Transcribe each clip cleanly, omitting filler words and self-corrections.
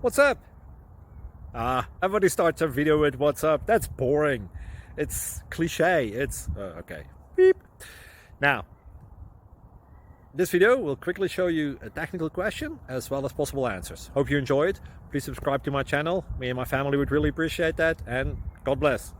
What's up? Everybody starts a video with what's up. That's boring. It's cliche. It's okay. Beep. Now, this video will quickly show you a technical question as well as possible answers. Hope you enjoy it. Please subscribe to my channel. Me and my family would really appreciate that, and God bless.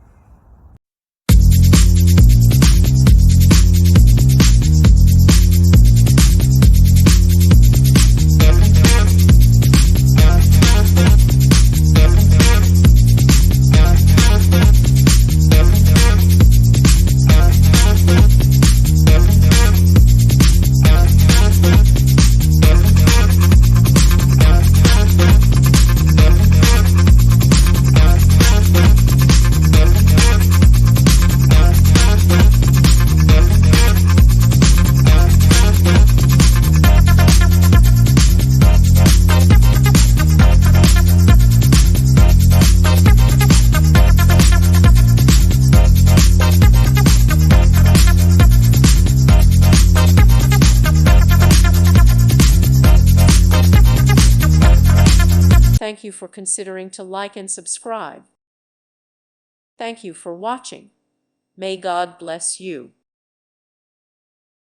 Thank you for considering to like and subscribe. Thank you for watching. May God bless you.